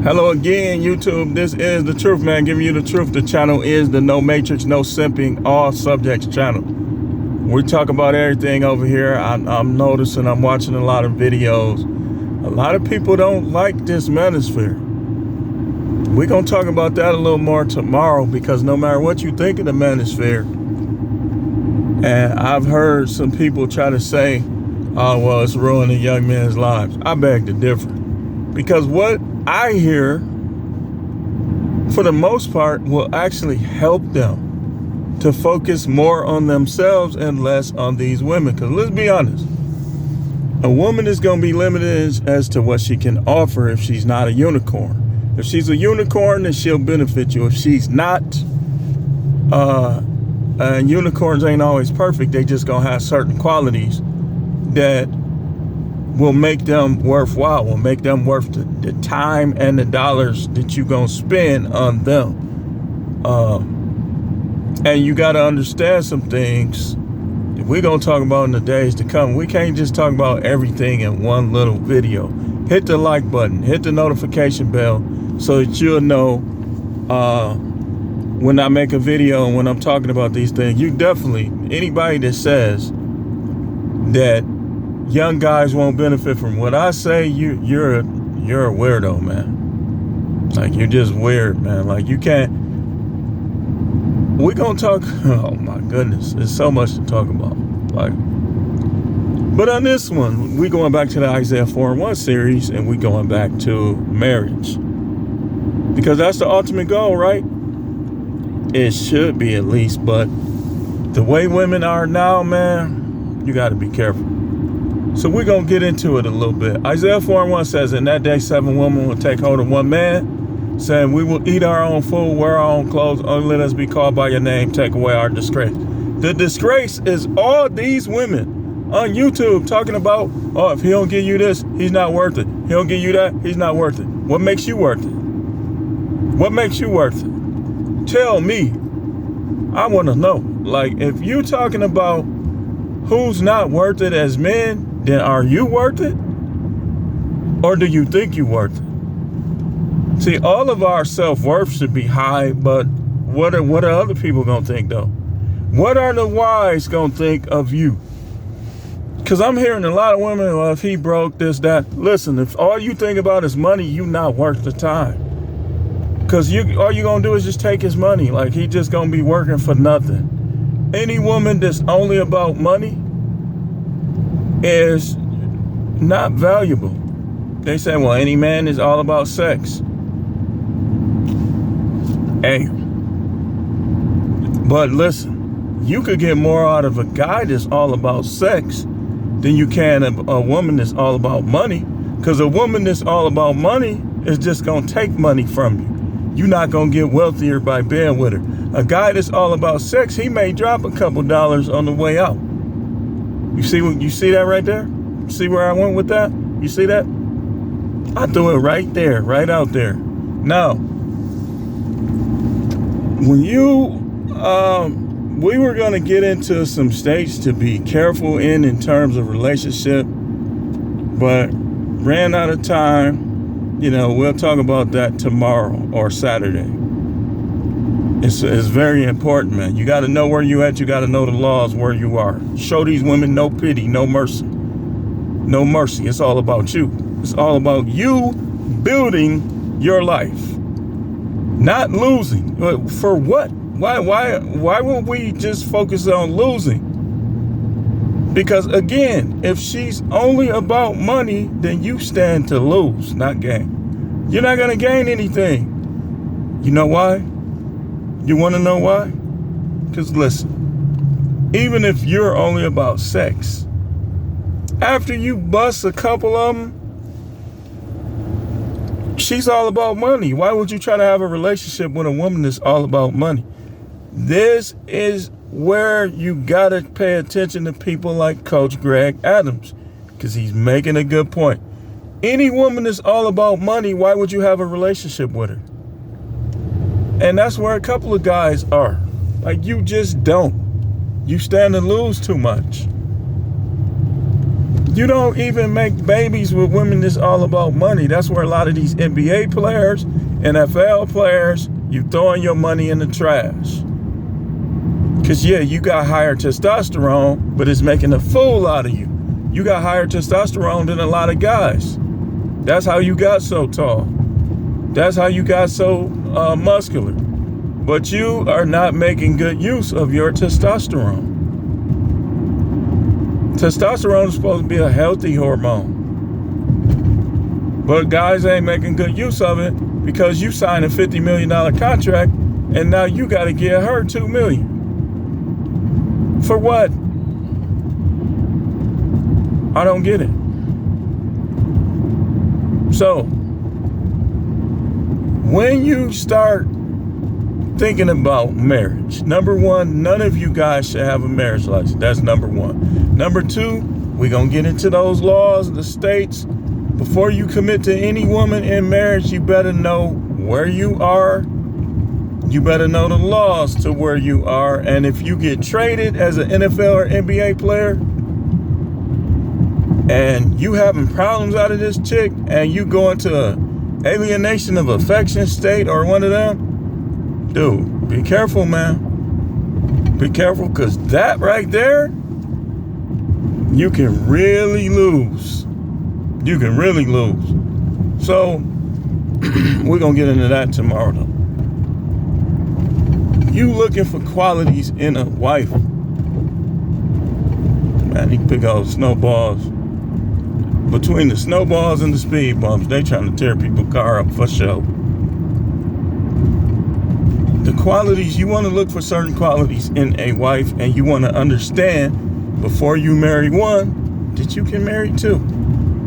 Hello again, YouTube. This is The Truth, man. Giving you the truth. The channel is the No Matrix, No Simping, All Subjects channel. We talk about everything over here. I'm noticing, I'm watching a lot of videos. A lot of people don't like this manosphere. We're going to talk about that a little more tomorrow, because no matter what you think of the manosphere, and I've heard some people try to say, oh, well, it's ruining young men's lives. I beg to differ. Because what I hear, for the most part, will actually help them to focus more on themselves and less on these women. Because let's be honest, a woman is going to be limited as to what she can offer if she's not a unicorn. If she's a unicorn, then she'll benefit you. If she's not, and unicorns ain't always perfect. They just going to have certain qualities that will make them worthwhile, will make them worth the time and the dollars that you're going to spend on them. And you got to understand some things that we're going to talk about in the days to come. We can't just talk about everything in one little video. Hit the like button, hit the notification bell, so that you'll know when I make a video and when I'm talking about these things. You definitely, anybody that says that young guys won't benefit from what I say, you're a weirdo, man. Like, you're just weird, man. Like, you can't. We're gonna talk. Oh my goodness, there's so much to talk about. Like, but on this one, we going back to the Isaiah 4:1 series, and we going back to marriage, because that's the ultimate goal, right? It should be, at least. But the way women are now, man, you got to be careful. So we're going to get into it a little bit. Isaiah 4:1 says, in that day, 7 women will take hold of one man, saying, we will eat our own food, wear our own clothes, only let us be called by your name, take away our disgrace. The disgrace is all these women on YouTube talking about, oh, if he don't give you this, he's not worth it. He don't give you that, he's not worth it. What makes you worth it? What makes you worth it? Tell me. I want to know. Like, if you're talking about who's not worth it as men, then are you worth it? Or do you think you're worth it? See, all of our self-worth should be high, but what are other people gonna think, though? What are the wise gonna think of you? Because I'm hearing a lot of women, well, if he broke this, that. Listen, if all you think about is money, you're not worth the time. Because all you're gonna do is just take his money. Like, he just gonna be working for nothing. Any woman that's only about money is not valuable. They say, well, any man is all about sex. Hey, but listen, you could get more out of a guy that's all about sex than you can a woman that's all about money. Because a woman that's all about money is just gonna take money from you. You're not gonna get wealthier by being with her. A guy that's all about sex, he may drop a couple dollars on the way out. You see that right there? See where I went with that? You see that? I threw it right there, right out there. Now, when we were gonna get into some states to be careful in terms of relationship, but ran out of time. You know, we'll talk about that tomorrow or Saturday. It's very important, man. You got to know where you at. You got to know the laws where you are. Show these women no pity, no mercy. No mercy. It's all about you. It's all about you building your life, not losing. For what? Why would we just focus on losing? Because again, if she's only about money, then you stand to lose, not gain. You're not going to gain anything. You know why? You want to know why? Because listen, even if you're only about sex, after you bust a couple of them, she's all about money. Why would you try to have a relationship with a woman that's all about money? This is where you gotta pay attention to people like Coach Greg Adams, because he's making a good point. Any woman that's all about money, why would you have a relationship with her? And that's where a couple of guys are. Like, you just don't. You stand to lose too much. You don't even make babies with women that's all about money. That's where a lot of these NBA players, NFL players, you throwing your money in the trash. Because, yeah, you got higher testosterone, but it's making a fool out of you. You got higher testosterone than a lot of guys. That's how you got so tall. That's how you got so muscular. But you are not making good use of your testosterone. Testosterone is supposed to be a healthy hormone. But guys ain't making good use of it because you signed a $50 million contract and now you got to give her $2 million. For what? I don't get it. So, when you start thinking about marriage, number one, none of you guys should have a marriage license. That's number one. Number two, we're going to get into those laws, the states. Before you commit to any woman in marriage, you better know where you are. You better know the laws to where you are. And if you get traded as an NFL or NBA player and you having problems out of this chick and you go into an alienation of affection state or one of them, dude, be careful, man. Be careful, because that right there, you can really lose. You can really lose. So, we're going to get into that tomorrow, though. You looking for qualities in a wife. Man, these big old snowballs. Between the snowballs and the speed bumps, they trying to tear people's car up for sure. The qualities, you want to look for certain qualities in a wife, and you want to understand before you marry one that you can marry two.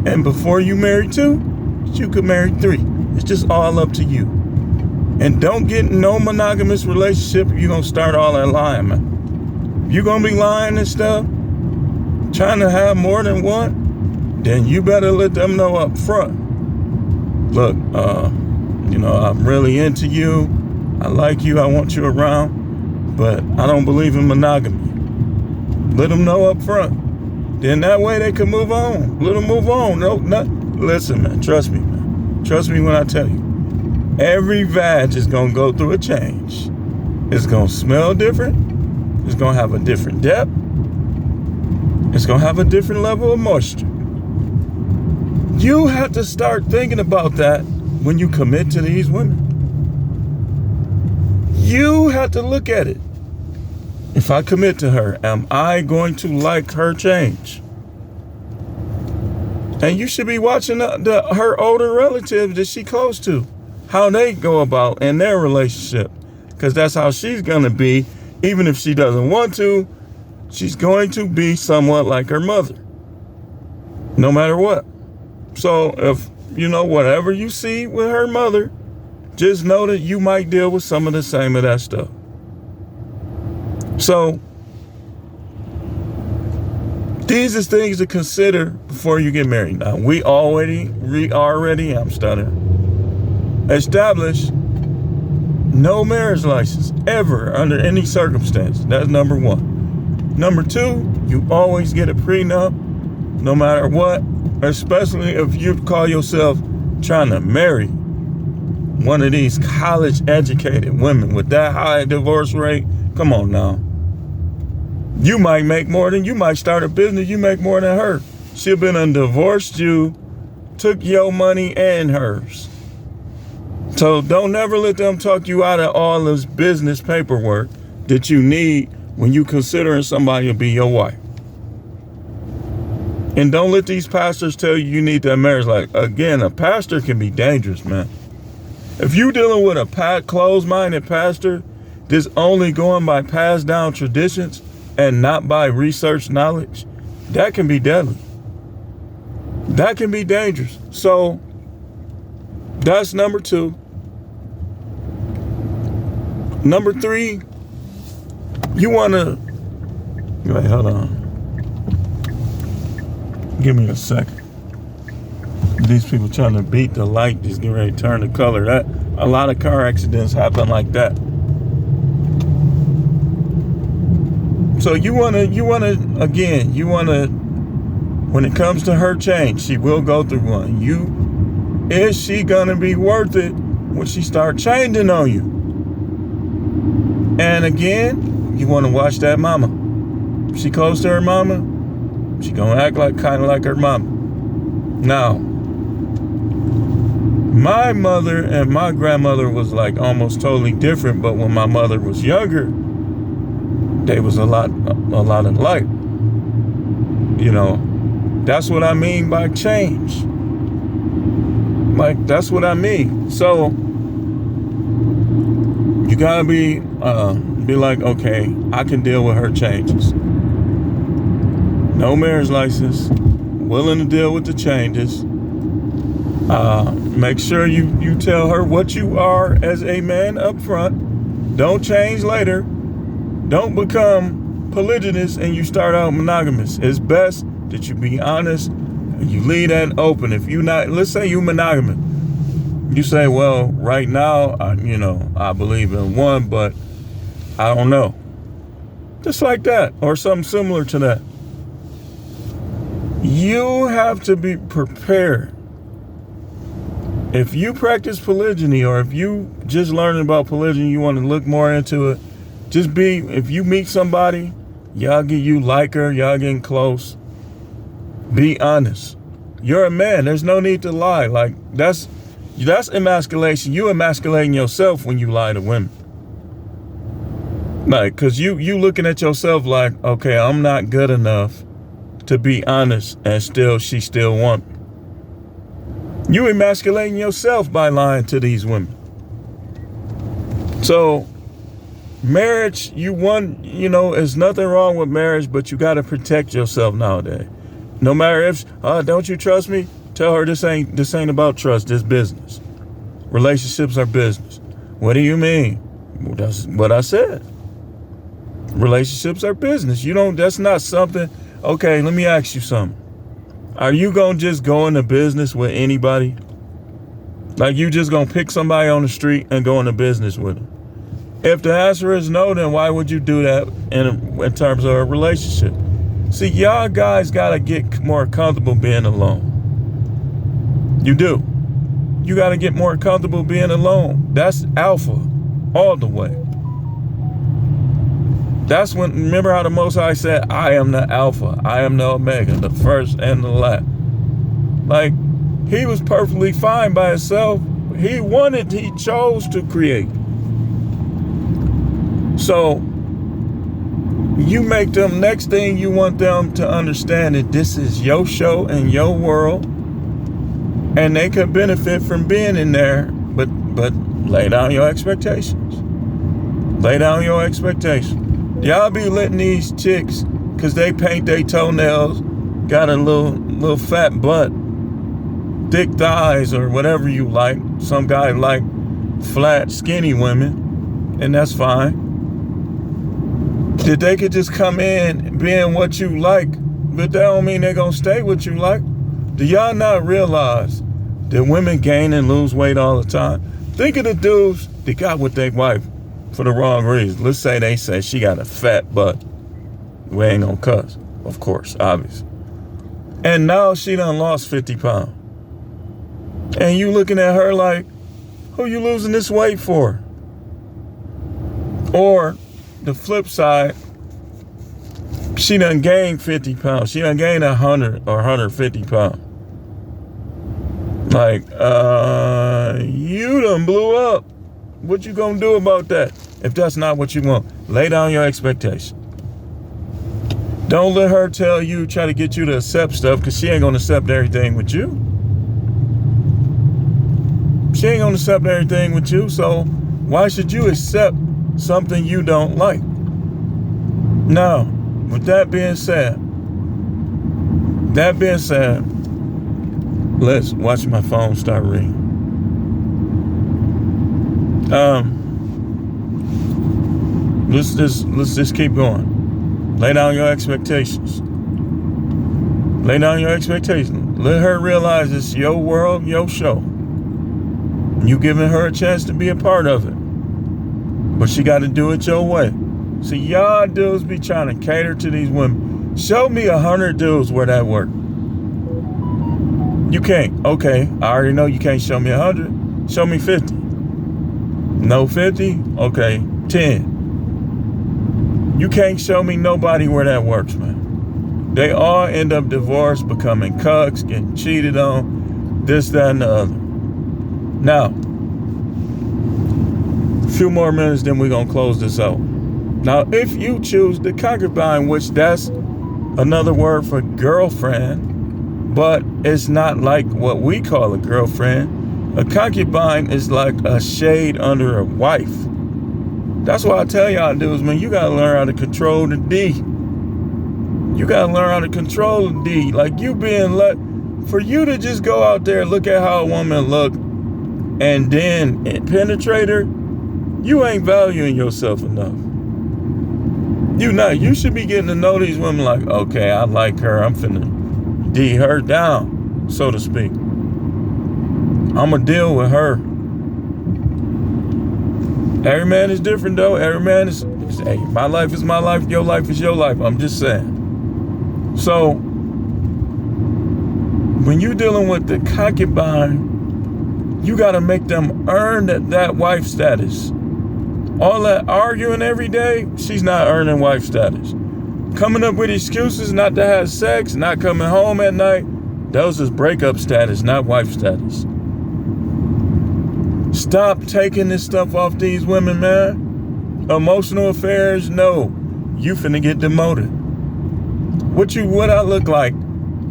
And before you marry two, that you can marry three. It's just all up to you. And don't get in no monogamous relationship if you're going to start all that lying, man. If you're going to be lying and stuff, trying to have more than one, then you better let them know up front. Look, I'm really into you. I like you. I want you around. But I don't believe in monogamy. Let them know up front. Then that way they can move on. Let them move on. Listen, man. Trust me, man. Trust me when I tell you. Every vag is going to go through a change. It's going to smell different. It's going to have a different depth. It's going to have a different level of moisture. You have to start thinking about that when you commit to these women. You have to look at it. If I commit to her, am I going to like her change? And you should be watching her older relatives that she close to, how they go about in their relationship, because that's how she's going to be. Even if she doesn't want to, she's going to be somewhat like her mother, no matter what. So if, whatever you see with her mother, just know that you might deal with some of the same of that stuff. So these are things to consider before you get married. Now, we already established no marriage license ever under any circumstance. That's number one. Number two, you always get a prenup no matter what, especially if you call yourself trying to marry one of these college educated women with that high divorce rate. Come on now. You might start a business, you make more than her. She'll been divorced you, took your money and hers. So don't never let them talk you out of all this business paperwork that you need when you considering somebody to be your wife. And don't let these pastors tell you need that marriage. Like, again, a pastor can be dangerous, man. If you dealing with a closed-minded pastor that's only going by passed down traditions and not by research knowledge, that can be deadly. That can be dangerous. So that's number two. Number three, you want to... Wait, hold on. Give me a second. These people trying to beat the light, just getting ready to turn the color. That a lot of car accidents happen like that. So you wanna When it comes to her change, she will go through one. Is she gonna be worth it when she start changing on you? And again, you want to watch that mama. If she close to her mama, she gonna act like kind of like her mama. Now, my mother and my grandmother was like almost totally different, but when my mother was younger, they was a lot alike. You know, that's what I mean by change. Like, that's what I mean. So you gotta be like, okay, I can deal with her changes. No marriage license, willing to deal with the changes. Make sure you tell her what you are as a man up front. Don't change later. Don't become polygynous and you start out monogamous. It's best that you be honest and you leave that open. If you not, let's say you monogamous. You say, well, right now, I believe in one, but I don't know. Just like that, or something similar to that. You have to be prepared. If you practice polygyny, or if you just learning about polygyny, you want to look more into it, if you meet somebody, you like her, y'all getting close, be honest. You're a man. There's no need to lie. Like, that's emasculation. You emasculating yourself when you lie to women. Like, cause you looking at yourself like, okay, I'm not good enough to be honest, and she still want me. You emasculating yourself by lying to these women. So marriage, there's nothing wrong with marriage, but you got to protect yourself nowadays. No matter if, don't you trust me? Tell her this ain't about trust, this business. Relationships are business. What do you mean? Well, that's what I said. Relationships are business. That's not something, okay, let me ask you something. Are you going to just go into business with anybody? Like, you just going to pick somebody on the street and go into business with them? If the answer is no, then why would you do that in terms of a relationship? See, y'all guys got to get more comfortable being alone. You do. You got to get more comfortable being alone. That's alpha all the way. That's when, remember how the Most High said, I am the Alpha, I am the Omega, the first and the last. Like, he was perfectly fine by himself. He chose to create. So, you make them, next thing you want them to understand that this is your show and your world, and they could benefit from being in there, but lay down your expectations. Lay down your expectations. Y'all be letting these chicks, because they paint their toenails, got a little fat butt, thick thighs, or whatever you like. Some guy like flat, skinny women, and that's fine. That they could just come in being what you like, but that don't mean they're going to stay what you like. Do y'all not realize that women gain and lose weight all the time? Think of the dudes that got with their wife for the wrong reason. Let's say they say she got a fat butt. We ain't gonna cuss, of course, obviously. And now she done lost 50 pounds. And you looking at her like, who you losing this weight for? Or the flip side, she done gained 50 pounds. She done gained 100 or 150 pounds. Like, you done blew up. What you gonna do about that? If that's not what you want, lay down your expectation. Don't let her try to get you to accept stuff, because she ain't gonna accept everything with you. She ain't gonna accept everything with you, so why should you accept something you don't like? Now, with that being said, let's watch my phone start ringing. Let's just keep going. Lay down your expectations. Lay down your expectations. Let her realize it's your world, your show. You giving her a chance to be a part of it. But she got to do it your way. See, y'all dudes be trying to cater to these women. Show me 100 dudes where that worked. You can't. Okay, I already know you can't show me 100. Show me 50. No 50? Okay, 10. You can't show me nobody where that works, man. They all end up divorced, becoming cucks, getting cheated on, this, that, and the other. Now, a few more minutes, then we're going to close this out. Now, if you choose the concubine, which that's another word for girlfriend, but it's not like what we call a girlfriend. A concubine is like a shade under a wife. That's why I tell y'all dudes, man, you gotta learn how to control the D. You gotta learn how to control the D. Like you being for you to just go out there, look at how a woman look, and then penetrate her, you ain't valuing yourself enough. You not. You should be getting to know these women like, okay, I like her. I'm finna D her down, so to speak. I'ma deal with her. Every man is different though. Every man is, hey, my life is my life, your life is your life. I'm just saying. So, when you dealing with the concubine, you gotta make them earn that wife status. All that arguing every day, she's not earning wife status. Coming up with excuses not to have sex, not coming home at night, those is breakup status, not wife status. Stop taking this stuff off these women, man. Emotional affairs, no. You finna get demoted. What I look like?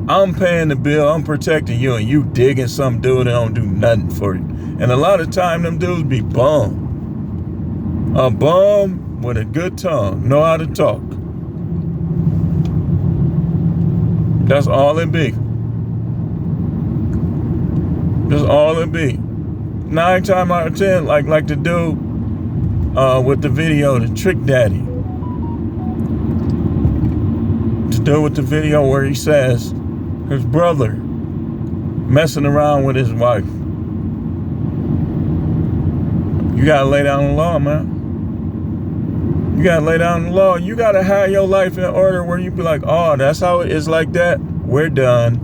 I'm paying the bill, I'm protecting you, and you digging some dude that don't do nothing for you. And a lot of time, them dudes be bum. A bum with a good tongue, know how to talk. That's all it be. That's all it be. 9 times out of 10, like the dude with the video, the Trick Daddy. The dude with the video where he says his brother messing around with his wife. You gotta lay down the law, man. You gotta lay down the law. You gotta have your life in order where you be like, oh, that's how it is like that. We're done.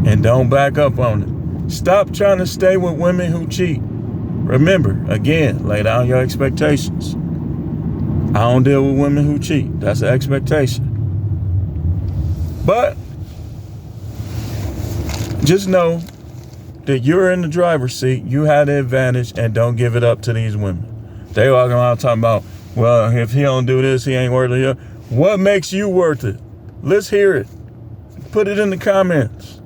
And don't back up on it. Stop trying to stay with women who cheat. Remember, again, lay down your expectations. I don't deal with women who cheat. That's an expectation. But just know that you're in the driver's seat. You have the advantage, and don't give it up to these women. They walking around talking about, well, if he don't do this, he ain't worth it. What makes you worth it? Let's hear it. Put it in the comments.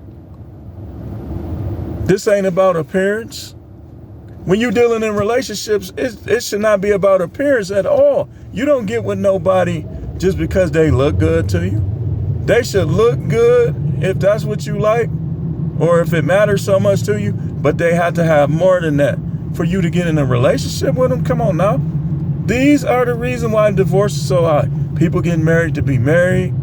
This ain't about appearance. When you're dealing in relationships, it should not be about appearance at all. You don't get with nobody just because they look good to you. They should look good if that's what you like, or if it matters so much to you, but they have to have more than that for you to get in a relationship with them. Come on now. These are the reason why divorce is so high. People getting married to be married,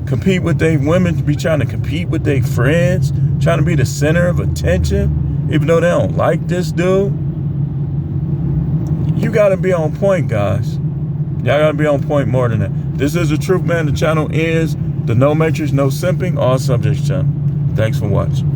compete with their women, to be trying to compete with their friends, trying to be the center of attention, even though they don't like this dude. You gotta be on point, guys. Y'all gotta be on point more than that. This is The Truth Man. The channel is the No Matrix, No Simping, All Subjects channel. Thanks for watching.